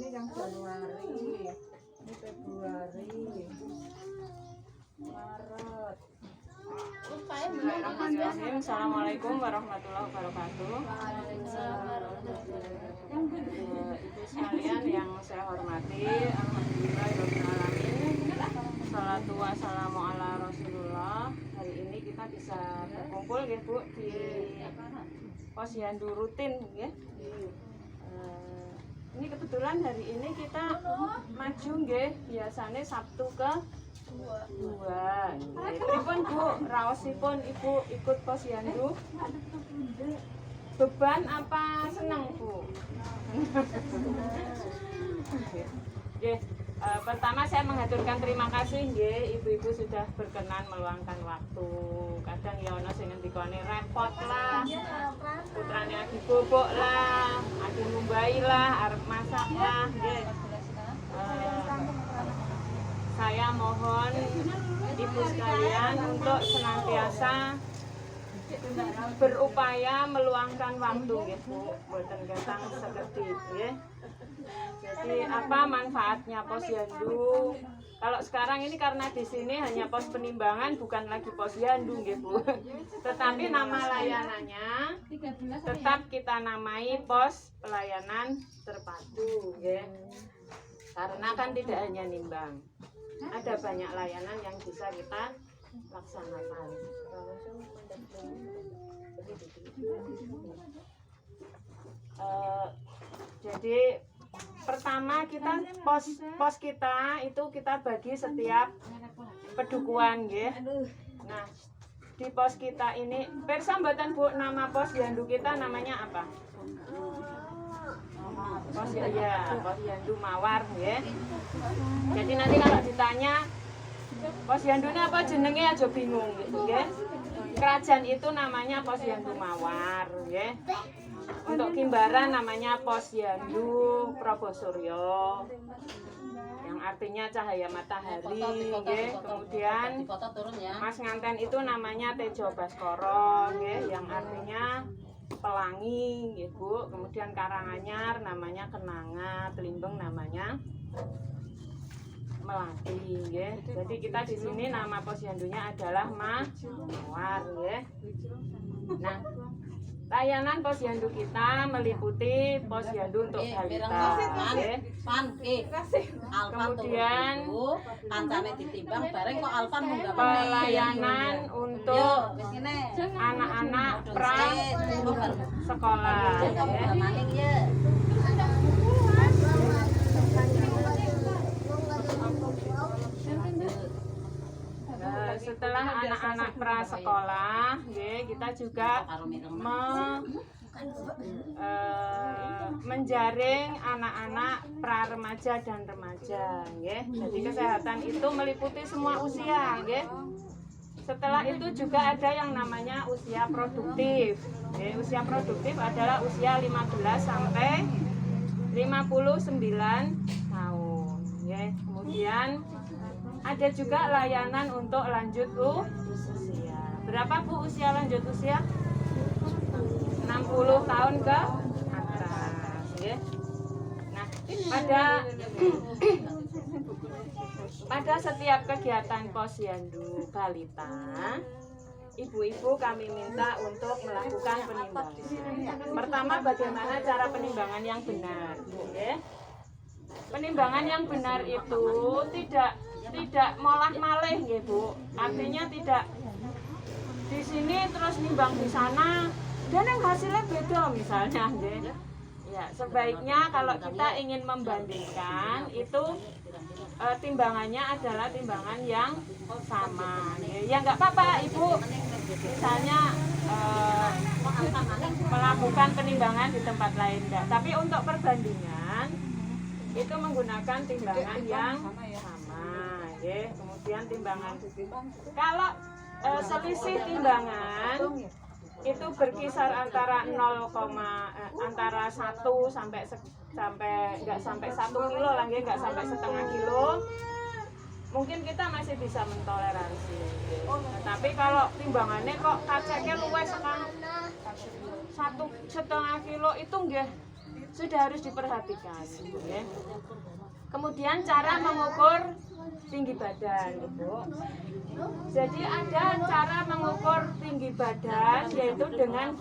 ini yang Januari, ini Februari, Maret. Bismillahirrahmanirrahim. Assalamualaikum warahmatullahi wabarakatuh. Ibu sekalian yang saya hormati, alhamdulillahirobbilalamin. Shalatu wassalamu ala Rasulullah. Hari ini kita bisa berkumpul ya Bu di posyandu rutin ya. Ini kebetulan hari ini kita maju nggih, biasanya Sabtu ke 2. Pripun Bu, raosipun Ibu ikut posyandu? Beban apa senang Bu? Nggih, pertama saya mengaturkan terima kasih nggih, ibu-ibu sudah berkenan meluangkan waktu. Kadang ya ono sing ngendikane repot lah, putrane lagi bobok lah, lagi ngumbai lah, arep masak lah nggih. Saya mohon ibu sekalian untuk senantiasa berupaya meluangkan waktu nggih Bu, boten gesang sekedhik nggih. Jadi apa manfaatnya posyandu? Kalau sekarang ini karena di sini hanya pos penimbangan, bukan lagi posyandu nggih Bu. Tetapi nama layanannya tetap kita namai pos pelayanan terpadu nggih. Karena kan tidak hanya nimbang. Ada banyak layanan yang bisa kita laksanakan. Jadi pertama kita pos kita itu kita bagi setiap pedukuhan nggih. Nah, di pos kita ini persa mboten Bu, nama posyandu kita namanya apa? Posyandu Mawar nggih. Jadi nanti kalau ditanya posyandunya apa jenenge aja bingung gitu nggih. Kerajaan itu namanya Posyandu Mawar nggih. Untuk Kimbaran namanya Posyandu Probosuryo, yang artinya cahaya matahari nggih. Kemudian Mas Nganten itu namanya Tejo Baskoro nggih, yang artinya pelangi nggih Bu. Kemudian Karanganyar namanya Kenanga, Telimbeng namanya Melati nggih. Jadi kita di sini nama posyandunya adalah Mawar nggih. Nah, layanan posyandu kita meliputi posyandu untuk balita nggih. Kemudian pelayanan untuk anak-anak pra sekolah nggih. Setelah anak-anak prasekolah, kita juga menjaring anak-anak pra remaja dan remaja. Jadi kesehatan itu meliputi semua usia. Setelah itu juga ada yang namanya usia produktif. Usia produktif adalah usia 15 sampai 59 tahun. Kemudian ada juga layanan untuk lanjut usia. Berapa Bu usia lanjut usia? 60 tahun ke atas. Nah, pada setiap kegiatan posyandu balita, ibu-ibu kami minta untuk melakukan penimbangan. Pertama, bagaimana cara penimbangan yang benar? Penimbangan yang benar itu tidak molah-malih nggih Bu. Artinya tidak di sini terus nimbang di sana dan yang hasilnya beda misalnya nggih. Ya, sebaiknya kalau kita ingin membandingkan itu timbangannya adalah timbangan yang sama. Ya nggak apa-apa Ibu. Misalnya melakukan penimbangan di tempat lain enggak. Tapi untuk perbandingan itu menggunakan timbangan yang sama. Kemudian timbangan kalau selisih timbangan itu berkisar antara 1 sampai nggak sampai 1 kilo lah, nggak sampai setengah kilo, mungkin kita masih bisa mentoleransi. Tapi kalau timbangannya kok kaceknya luwes kan 1,5 kilo itu nggih sudah harus diperhatikan, Ibu ya. Kemudian cara mengukur tinggi badan, Ibu. Jadi ada cara mengukur tinggi badan yaitu dengan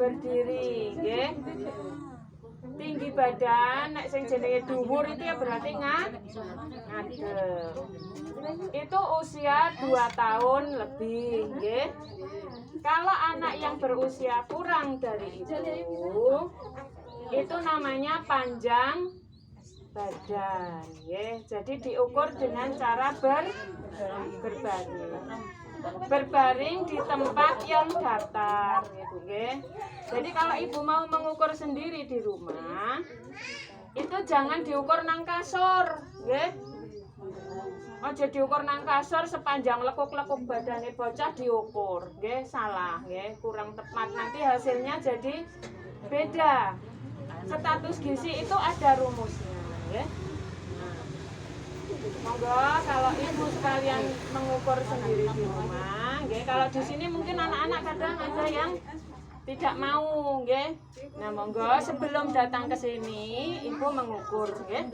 berdiri, nggih. Tinggi badan nek sing jenenge dhuwur itu ya berarti ngadeg. Itu usia 2 tahun lebih, nggih. Kalau anak yang berusia kurang dari itu namanya panjang badan, ya. Jadi diukur dengan cara berbaring di tempat yang datar, gitu, ya. Jadi kalau ibu mau mengukur sendiri di rumah, itu jangan diukur nang kasur, ya. Aja diukur nang kasur sepanjang lekuk-lekuk badannya bocah diukur, nggih, salah, nggih, kurang tepat. Nanti hasilnya jadi beda. Status gizi itu ada rumusnya, nggih. Nah, monggo kalau ibu sekalian mengukur sendiri di rumah, nggih. Kalau di sini mungkin anak-anak kadang ada yang tidak mau, nggih. Nah, monggo sebelum datang ke sini ibu mengukur, nggih.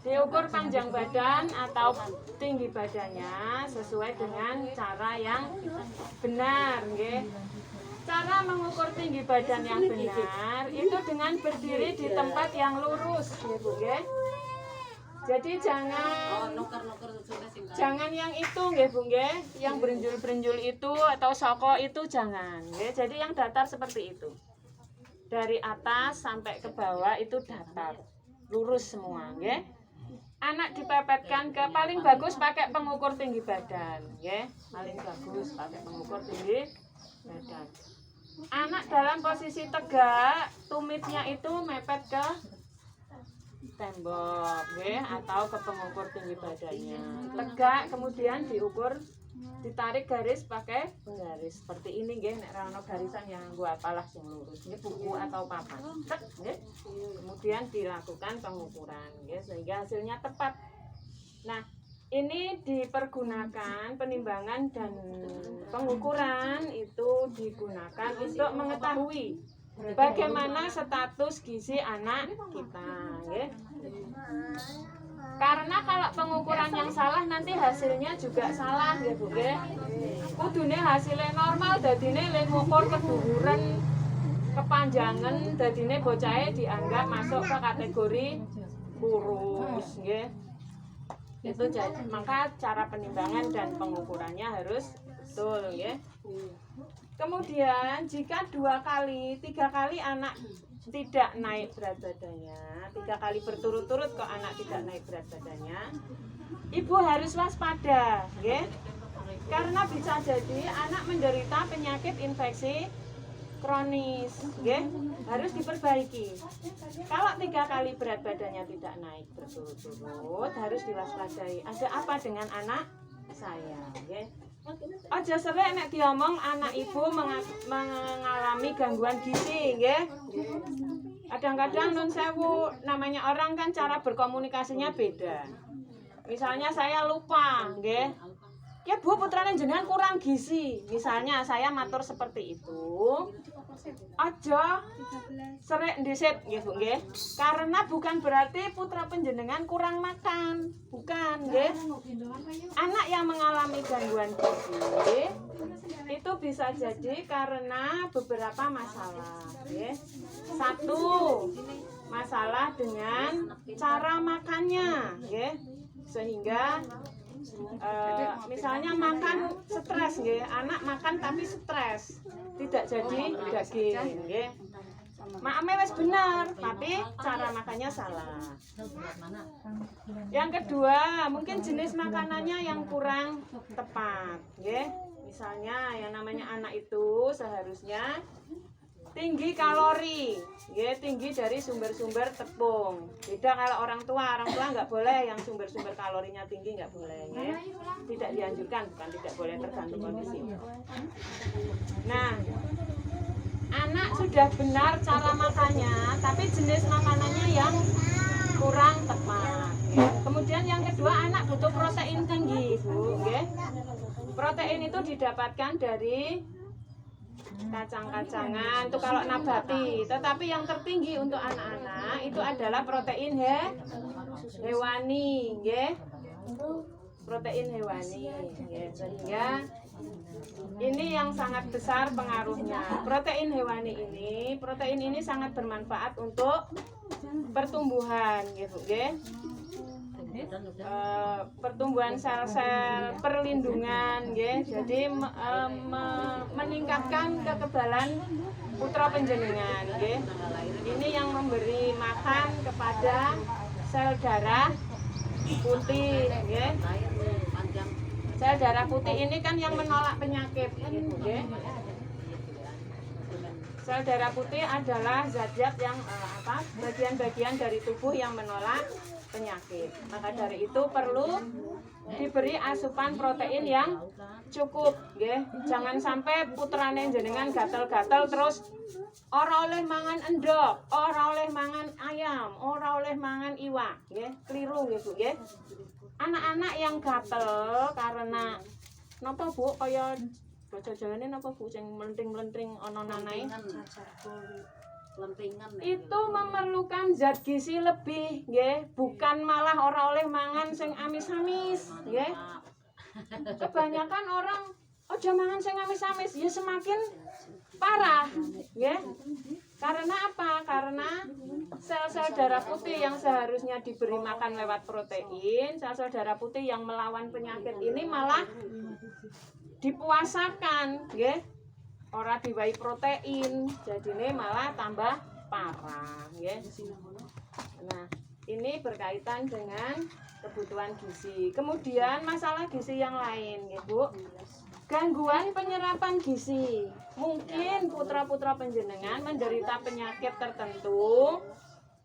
Diukur panjang badan atau tinggi badannya sesuai dengan cara yang benar, nggih. Cara mengukur tinggi badan yang benar itu dengan berdiri di tempat yang lurus, Ibu, nggih. Jadi jangan yang itu, nggih, Bu, nggih, yang berenjul-berenjul itu atau soko itu jangan, nggih. Jadi yang datar seperti itu. Dari atas sampai ke bawah itu datar, lurus semua, nggih. Anak dipepetkan ke paling bagus pakai pengukur tinggi badan, nggih. Paling bagus pakai pengukur tinggi badan. Anak dalam posisi tegak, tumitnya itu mepet ke tembok, nggih, atau ke pengukur tinggi badannya. Tegak, kemudian diukur, ditarik garis pakai penggaris seperti ini, nggih. Nek ra ono garisan yang gua apalah sing lurus, nggih, buku atau papan. Tek, nggih. Kemudian dilakukan pengukuran, nggih, sehingga hasilnya tepat. Nah, ini dipergunakan penimbangan dan pengukuran itu digunakan untuk mengetahui bagaimana status gizi anak kita, nggih. Karena kalau pengukuran yang salah nanti hasilnya juga salah, nggih, Bu, nggih. Kudune hasilnya normal, dadine le ngukur keduhuran, kepanjangan, dadine bocahe dianggap masuk ke kategori kurus, nggih. Itu jadi, maka cara penimbangan dan pengukurannya harus betul, ya. Kemudian jika 2 kali, 3 kali anak tidak naik berat badannya, 3 kali berturut-turut kok anak tidak naik berat badannya, ibu harus waspada, ya. Karena bisa jadi anak menderita penyakit infeksi kronis, nggih, harus diperbaiki. Kalau 3 kali berat badannya tidak naik berturut-turut, harus diwaspadai. Ada apa dengan anak saya, nggih? Aja sering nek diomong anak ibu mengalami gangguan gizi, nggih. Kadang-kadang nun sewu, namanya orang kan cara berkomunikasinya beda. Misalnya saya lupa, nggih. Ya Bu, putrane jenengan kurang gizi. Misalnya saya matur seperti itu. Aja sering dhisik nggih Bu nggih. Karena bukan berarti putra panjenengan kurang makan, bukan nggih. Anak yang mengalami gangguan gizi itu bisa jadi karena beberapa masalah, nggih. 1, masalah dengan cara makannya, nggih. Sehingga misalnya makan stres, nggih. Anak makan tapi stres, tidak jadi daging, nggih. Makame wis bener, tapi cara makannya salah. Yang kedua, mungkin jenis makanannya yang kurang tepat, nggih. Misalnya yang namanya anak itu seharusnya tinggi kalori, ya, tinggi dari sumber-sumber tepung. Beda kalau orang tua nggak boleh yang sumber-sumber kalorinya tinggi, nggak boleh, ya. Tidak dianjurkan, bukan tidak boleh, tergantung kondisi. Nah, anak sudah benar cara makannya, tapi jenis makanannya yang kurang tepat. Ya. Kemudian yang kedua, anak butuh protein tinggi, Bu, ya. Protein itu didapatkan dari kacang-kacangan itu kalau nabati. Tetapi yang tertinggi untuk anak-anak itu adalah protein hewani, nggih. Protein hewani, nggih. Sehingga ini yang sangat besar pengaruhnya. Protein ini sangat bermanfaat untuk pertumbuhan, gitu, nggih. Pertumbuhan sel-sel perlindungan, nggih. Jadi meningkatkan kekebalan putra panjenengan, nggih. Ini yang memberi makan kepada sel darah putih, nggih. Sel darah putih ini kan yang menolak penyakit, nggih. Sel darah putih adalah zat-zat yang bagian-bagian dari tubuh yang menolak penyakit. Maka dari itu perlu diberi asupan protein yang cukup, nggih. Jangan sampai putrane jenengan gatel-gatel terus ora oleh mangan endok, ora oleh mangan ayam, ora oleh mangan iwak, nggih. Keliru nggih, Bu, nggih. Anak-anak yang gatel karena napa, Bu, kaya bocah Jawane napa, Bu, sing melenting-melenting ana nanae? Itu memerlukan zat gizi lebih, nggih, bukan malah ora oleh mangan sing amis-amis, nggih. Kebanyakan orang aja mangan sing amis-amis, ya semakin parah, nggih. Karena apa? Karena sel-sel darah putih yang seharusnya diberi makan lewat protein, sel-sel darah putih yang melawan penyakit ini malah dipuasakan, nggih. Ora diwai protein, jadine malah tambah parah, nggih. Nah, ini berkaitan dengan kebutuhan gizi. Kemudian masalah gizi yang lain, nggih, Bu. Gangguan penyerapan gizi. Mungkin putra-putra panjenengan menderita penyakit tertentu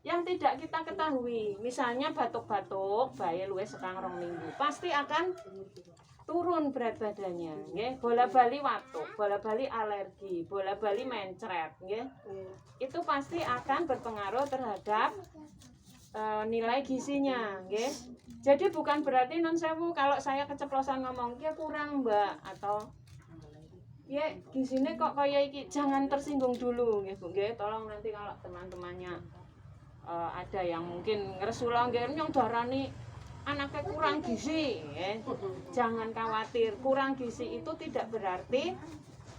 yang tidak kita ketahui. Misalnya batuk-batuk, bayi luwih sekang 2 minggu. Pasti akan turun berat badannya, nggih. Bola-bali watuk, bola-bali alergi, bola-bali mencret, nggih. Itu pasti akan berpengaruh terhadap nilai gizinya, nggih. Jadi bukan berarti non sewu kalau saya keceplosan ngomong kia kurang, Mbak, atau ya gizinya kok kayak iki, jangan tersinggung dulu, nggih, Bu, nggih. Tolong nanti kalau teman-temannya ada yang mungkin ngresula nggih nyong darani anaknya kurang gizi, ya. Jangan khawatir, kurang gizi itu tidak berarti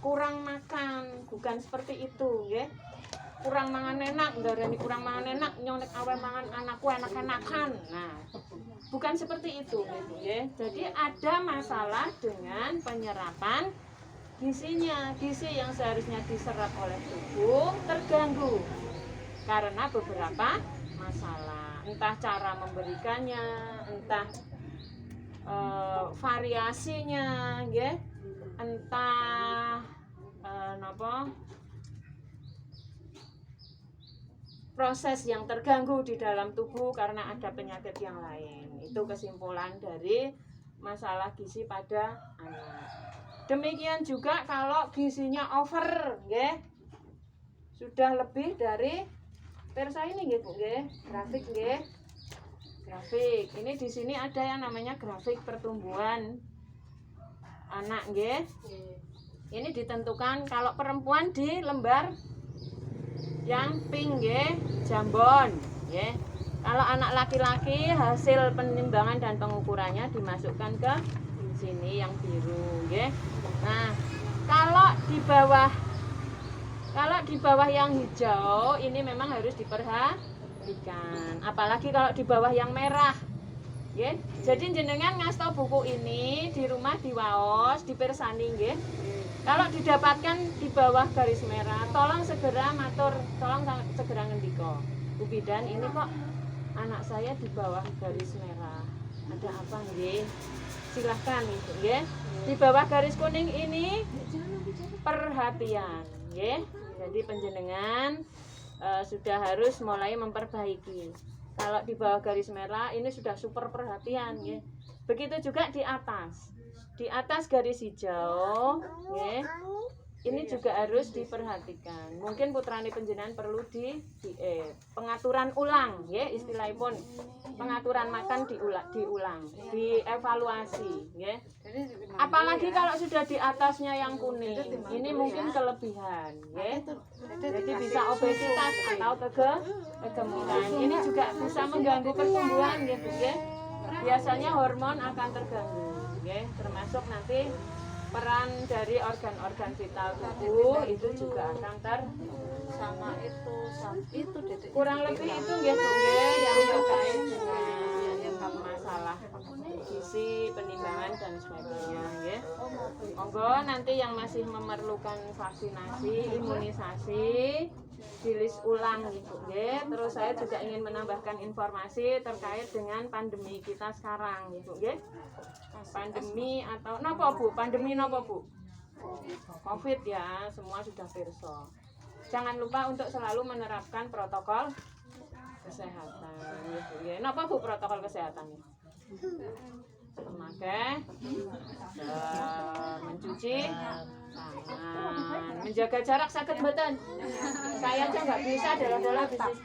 kurang makan, bukan seperti itu, ya. Kurang mangan enak, darani kurang mangan enak, nyonek awe mangan anakku enak-enakan. Nah, bukan seperti itu, gitu, ya. Jadi ada masalah dengan penyerapan gizinya. Gizi yang seharusnya diserap oleh tubuh terganggu karena beberapa masalah. Entah cara memberikannya, entah variasinya, nggih. Entah proses yang terganggu di dalam tubuh karena ada penyakit yang lain. Itu kesimpulan dari masalah gizi pada anak. Demikian juga kalau gizinya over, nggih. Sudah lebih dari persa ini, nggih, Bu, nggih. Grafik, nggih. Grafik. Ini di sini ada yang namanya grafik pertumbuhan anak, nggih. Ini ditentukan kalau perempuan di lembar yang pink, nggih, jambon, nggih. Kalau anak laki-laki hasil penimbangan dan pengukurannya dimasukkan ke sini yang biru, nggih. Nah, kalau di bawah yang hijau ini memang harus diperhatikan. Apalagi kalau di bawah yang merah, nggih. Jadi jenengan ngasto buku ini di rumah diwaos, dipersani, nggih. Kalau didapatkan di bawah garis merah, tolong segera ngendika. Bu Bidan, ini kok anak saya di bawah garis merah. Ada apa, nggih? Silahkan, Ibu, nggih. Di bawah garis kuning ini perhatian, nggih. Jadi panjenengan sudah harus mulai memperbaiki. Kalau di bawah garis merah ini sudah super perhatian, nggih. Begitu juga di atas. Di atas garis hijau, nggih. Ini juga harus diperhatikan. Mungkin putrane panjenengan perlu di pengaturan ulang, nggih, istilahipun. pengaturan makan diulang, dievaluasi, nggih. Apalagi kalau sudah di atasnya yang kuning, ini mungkin kelebihan, nggih. Jadi bisa obesitas atau kegemukan. Ini juga bisa mengganggu pertumbuhan, nggih, Bu, nggih. Biasanya hormon akan terganggu, nggih, termasuk nanti peran dari organ-organ vital tubuh itu juga akan sama itu kurang lebih itu nggih Bu nggih yang terkait dengan masalah gizi, penimbangan dan sebagainya nggih. Monggo nanti yang masih memerlukan vaksinasi, imunisasi dilis ulang Bu nggih. Terus saya juga ingin menambahkan informasi terkait dengan pandemi kita sekarang Bu nggih. Pandemi atau napa Bu? Pandemi napa Bu? Covid ya, semua sudah pirsa. Jangan lupa untuk selalu menerapkan protokol kesehatan. Napa Bu protokol kesehatannya? Memakai mencuci tangan, menjaga jarak sakit mboten. Saya aja nggak bisa dalam bisnis.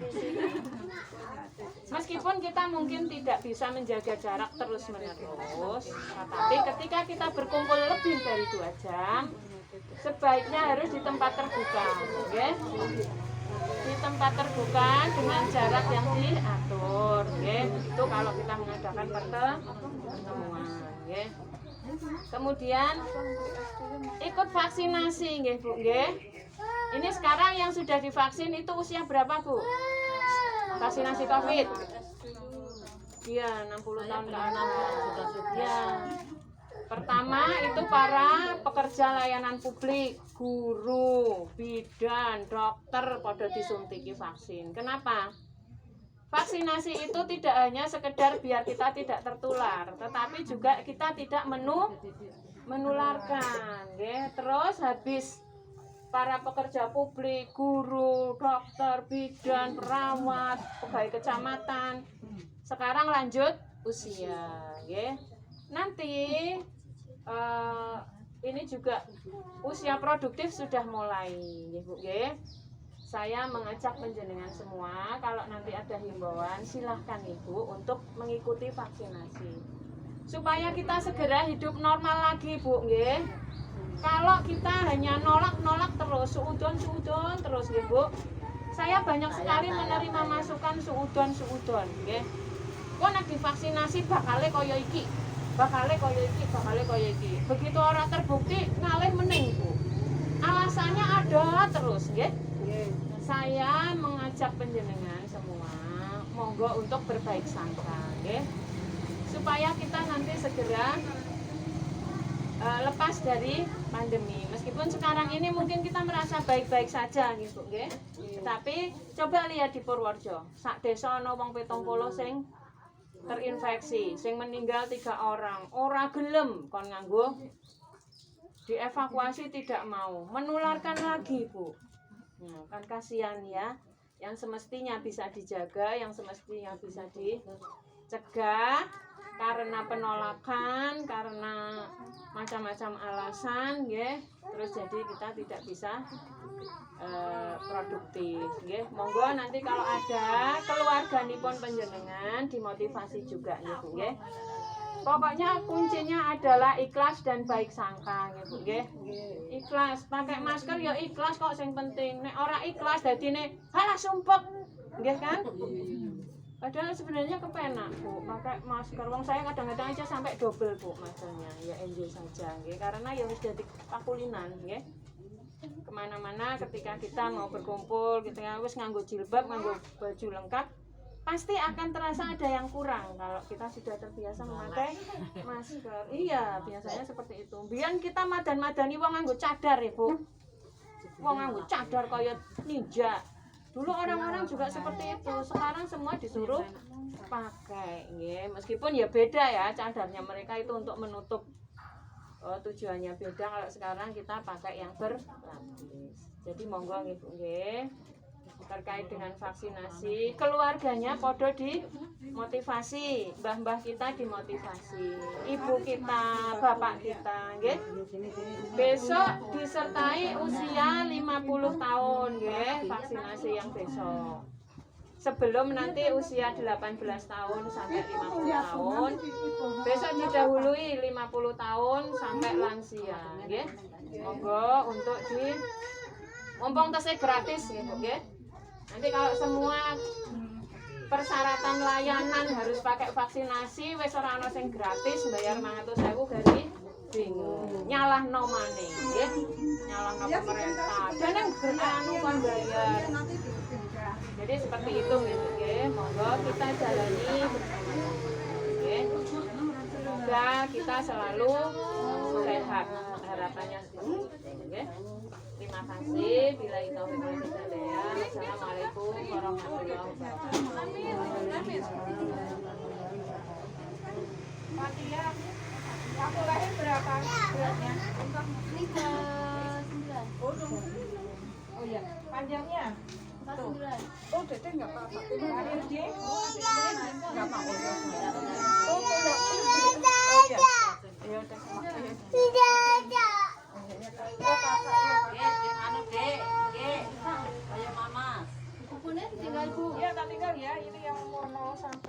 Meskipun kita mungkin tidak bisa menjaga jarak terus-menerus, tetapi ketika kita berkumpul lebih dari 2 jam, sebaiknya harus di tempat terbuka, okay? Di tempat terbuka dengan jarak yang diatur, okay? Itu kalau kita mengadakan pertemuan, okay? Kemudian ikut vaksinasi, okay, Bu, okay? Ini sekarang yang sudah divaksin itu usia berapa, Bu? Vaksinasi COVID? Iya, 60 tahun ke atas. Ya. Pertama itu para pekerja layanan publik, guru, bidan, dokter pada disuntiki vaksin. Kenapa? Vaksinasi itu tidak hanya sekedar biar kita tidak tertular, tetapi juga kita tidak menularkan. Ya. Terus habis para pekerja publik, guru, dokter, bidan, perawat, pegawai kecamatan. Sekarang lanjut usia, ya. Nanti ini juga usia produktif sudah mulai, ya Bu, ya. Saya mengajak panjenengan semua, kalau nanti ada himbauan, silahkan Ibu untuk mengikuti vaksinasi, supaya kita segera hidup normal lagi, Bu, ya. Kalau kita hanya nolak terus, suudon terus, ya Bu. Saya banyak sekali menerima masukan suudon, nggih. Kok nek divaksinasi bakale kaya iki. Begitu orang terbukti ngalih meneng, Bu. Alasannya ada terus, nggih. Saya mengajak panjenengan semua monggo untuk berbaik sangka, nggih. Supaya kita nanti segera lepas dari pandemi. Meskipun sekarang ini mungkin kita merasa baik-baik saja gitu, nggih. Tetapi coba lihat di Purworejo, sak desa ana wong 70 sing terinfeksi, sing meninggal 3 orang. Ora gelem kon nganggo dievakuasi, tidak mau, menularkan lagi, Bu. Nah, kan kasihan ya. Yang semestinya bisa dijaga, yang semestinya bisa dicegah karena penolakan, karena macam-macam alasan, ya. Terus jadi kita tidak bisa produktif, ya. Monggo nanti kalau ada keluarganipun panjenengan dimotivasi juga, ya Bu, ya. Pokoknya kuncinya adalah ikhlas dan baik sangka, ya Bu, ya. Ikhlas, pakai masker ya ikhlas kok sing penting. Nek ora ikhlas dadine halah sumpek, nggih kan? Padahal sebenarnya kepenak, Bu, pakai masker. Wong saya kadang-kadang aja sampai double, Bu, maskernya. Ya enjoy saja, nggih. Karena ya wis dadi pakulinan, nggih. Kemana-mana ketika kita mau berkumpul, kita wis nganggo jilbab, nganggo baju lengkap, pasti akan terasa ada yang kurang kalau kita sudah terbiasa memakai masker. Iya, biasanya seperti itu. Biyen kita madan-madani wong nganggo cadar ya, Bu. Wong nganggo cadar kaya ninja. Dulu orang-orang juga seperti itu. Sekarang semua disuruh pakai, nggih. Meskipun ya beda ya, cadarnya mereka itu untuk menutup, tujuannya beda. Kalau sekarang kita pakai yang berlapis. Jadi monggo nggih, Bu, nggih. Terkait dengan vaksinasi, keluarganya podo dimotivasi, mbah-mbah kita dimotivasi, ibu kita, bapak kita, nggih. Besok disertai usia 50 tahun, nggih, vaksinasi yang besok. sebelum nanti usia 18 tahun sampai 50 tahun. Besok didahului 50 tahun sampai lansia, nggih. Monggo untuk mumpung tesnya gratis gitu, nggih. Nanti kalau semua persyaratan layanan harus pakai vaksinasi, wis ora ana sing gratis, bayar 500.000 gari bingung. Nyalahno maneh, nggih. Nyalahno pemerintah. Dene anu kon bayar. Jadi seperti itu gitu, nggih. Monggo kita jalani bersama-sama. Nggih. Semoga kita selalu sehat. Harapannya seperti itu, nggih. Terima kasih. Bila itu hidayah. Assalamualaikum warahmatullahi wabarakatuh. Fatia, aku lahir berapa beratnya? 39. Oh iya, panjangnya? 49. Oh, Dede nggak apa-apa. Lahir di? Nggak apa-apa. Oh, Oh iya. Ya udah. anu Dek, kayak mama. Kuponnya tinggal Bu. Iya, tak tinggal ya. Ini yang mau sampai